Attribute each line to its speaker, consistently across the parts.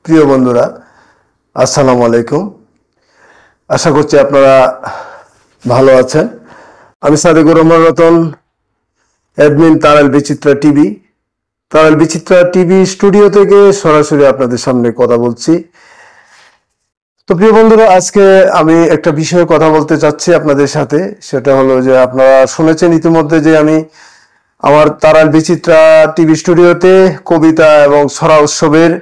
Speaker 1: প্রিয় বন্ধুরা, আসসালামু আলাইকুম। আশা করছি আপনারা ভালো আছেন। আমি সাদেকুর রহমান রতন, অ্যাডমিন তারাল বিচিত্রা টিভি। তারাল বিচিত্রা টিভি স্টুডিও থেকে সরাসরি আপনাদের সামনে কথা বলছি। তো প্রিয় বন্ধুরা, আজকে আমি একটা বিষয়ে কথা বলতে চাচ্ছি আপনাদের সাথে। সেটা হলো যে আপনারা শুনেছেন ইতিমধ্যে যে আমি আমার তারাল বিচিত্রা টিভি স্টুডিওতে কবিতা এবং ছড়া উৎসবের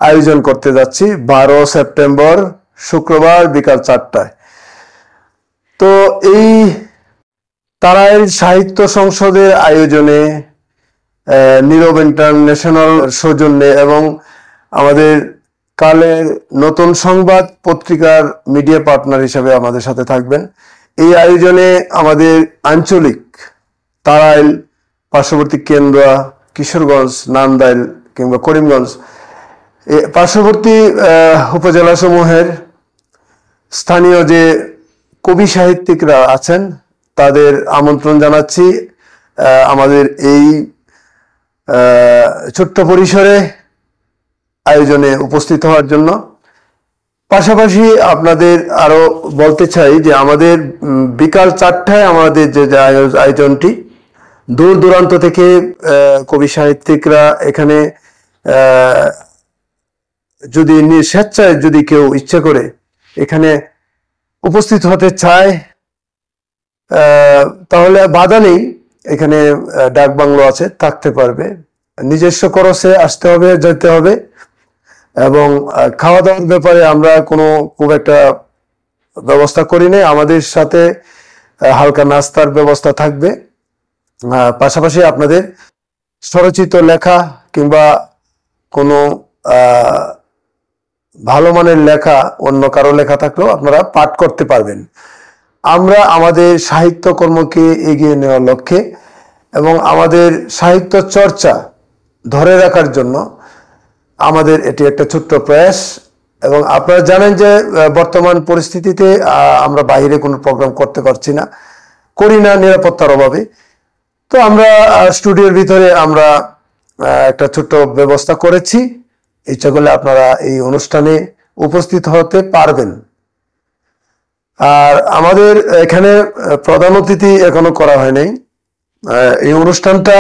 Speaker 1: আয়োজন করতে যাচ্ছি 12 সেপ্টেম্বর শুক্রবার বিকাল 4টায়। তো এই তারাইল সাহিত্য সংসদের আয়োজনে নীরব ইন্টারন্যাশনাল সৌজন্যে এবং আমাদের কালের নতুন সংবাদ পত্রিকার মিডিয়া পার্টনার হিসেবে আমাদের সাথে থাকবেন। এই আয়োজনে আমাদের আঞ্চলিক তারাইল, পার্শ্ববর্তী কেন্দ্রা, কিশোরগঞ্জ, নান্দাইল কিংবা করিমগঞ্জ পার্শ্ববর্তী উপজেলা সমূহের স্থানীয় যে কবি সাহিত্যিকরা আছেন তাদের আমন্ত্রণ জানাচ্ছি আমাদের এই ছোট্ট পরিসরে আয়োজনে উপস্থিত হওয়ার জন্য। পাশাপাশি আপনাদের আরো বলতে চাই যে আমাদের বিকাল 4টায় আমাদের যে আয়োজনটি, দূর দূরান্ত থেকে কবি সাহিত্যিকরা এখানে যদি স্বেচ্ছায় যদি কেউ ইচ্ছে করে এখানে উপস্থিত হতে চায় তাহলে বাধা নেই। এখানে ডাক বাংলো আছে, থাকতে পারবে। নিজস্ব খরচে আসতে হবে, যেতে হবে। এবং খাওয়া দাওয়ার ব্যাপারে আমরা খুব একটা ব্যবস্থা করি নাই। আমাদের সাথে হালকা নাস্তার ব্যবস্থা থাকবে। পাশাপাশি আপনাদের স্বরচিত লেখা কিংবা কোনো ভালো মানের লেখা, অন্য কারো লেখা থাকলেও আপনারা পাঠ করতে পারবেন। আমরা আমাদের সাহিত্যকর্মকে এগিয়ে নেওয়ার লক্ষ্যে এবং আমাদের সাহিত্য চর্চা ধরে রাখার জন্য আমাদের এটি একটা ছোট্ট প্রয়াস। এবং আপনারা জানেন যে বর্তমান পরিস্থিতিতে আমরা বাইরে কোনো প্রোগ্রাম করতে পারছি না, করি না নিরাপত্তার অভাবে। তো আমরা স্টুডিওর ভিতরে আমরা একটা ছোট্ট ব্যবস্থা করেছি। ইচ্ছা করলে আপনারা এই অনুষ্ঠানে উপস্থিত হতে পারবেন। আর আমাদের এখানে প্রধান অতিথি এখনো করা হয় নাই। এই অনুষ্ঠানটা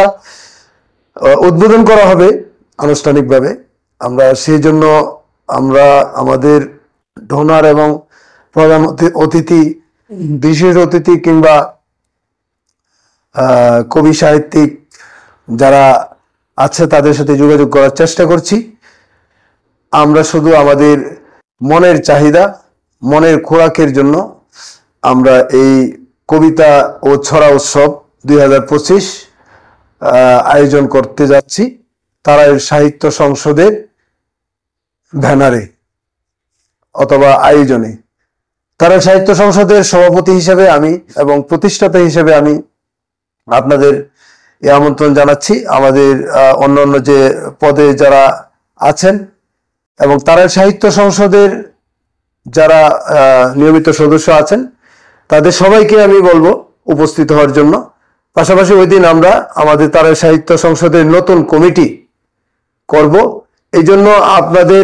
Speaker 1: উদ্বোধন করা হবে আনুষ্ঠানিকভাবে। আমরা সেই জন্য আমরা আমাদের ডোনার এবং প্রধান অতিথি, বিশেষ অতিথি কিংবা কবি সাহিত্যিক যারা আছে তাদের সাথে যোগাযোগ করার চেষ্টা করছি। আমরা শুধু আমাদের মনের চাহিদা, মনের খোরাকের জন্য আমরা এই কবিতা ও ছড়া উৎসব 2025 আয়োজন করতে যাচ্ছি তারাইল সাহিত্য সংসদের ব্যানারে অথবা আয়োজনে। তারাইল সাহিত্য সংসদের সভাপতি হিসেবে আমি এবং প্রতিষ্ঠাতা হিসেবে আমি আপনাদের এই আমন্ত্রণ জানাচ্ছি। আমাদের অন্যান্য যে পদে যারা আছেন এবং তারাইল সাহিত্য সংসদের যারা নিয়মিত সদস্য আছেন তাদের সবাইকে আমি বলবো উপস্থিত হওয়ার জন্য। পাশাপাশি ওই দিন আমরা আমাদের তারাইল সাহিত্য সংসদের নতুন কমিটি করব। এই জন্য আপনাদের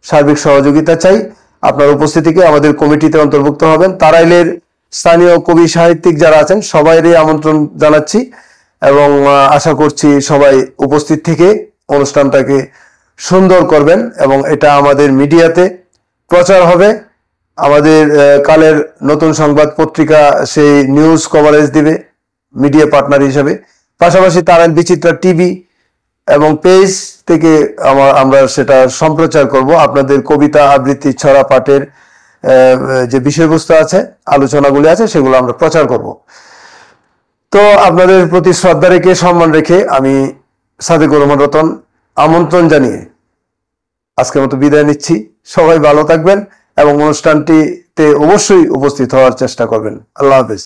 Speaker 1: সার্বিক সহযোগিতা চাই। আপনার উপস্থিতিকে আমাদের কমিটিতে অন্তর্ভুক্ত হবেন। তারাইলের স্থানীয় কবি সাহিত্যিক যারা আছেন সবাইরই আমন্ত্রণ জানাচ্ছি এবং আশা করছি সবাই উপস্থিত থেকে অনুষ্ঠানটাকে সুন্দর করবেন এবং এটা আমাদের মিডিয়াতে প্রচার হবে। আমাদের কালের নতুন সংবাদ পত্রিকা সেই নিউজ কভারেজ দিবে মিডিয়া পার্টনার হিসেবে। পাশাপাশি তারাইল বিচিত্রা টিভি এবং পেজ থেকে আমরা সেটা সম্প্রচার করব। আপনাদের কবিতা আবৃত্তি, ছড়া পাঠের যে বিষয়বস্তু আছে, আলোচনাগুলি আছে, সেগুলো আমরা প্রচার করব। তো আপনাদের প্রতি শ্রদ্ধা রেখে, সম্মান রেখে আমি সাদেকুর রহমান রতন আমন্ত্রণ জানিয়ে আজকের মতো বিদায় নিচ্ছি। সবাই ভালো থাকবেন এবং অনুষ্ঠানটিতে অবশ্যই উপস্থিত হওয়ার চেষ্টা করবেন। আল্লাহ হাফেজ।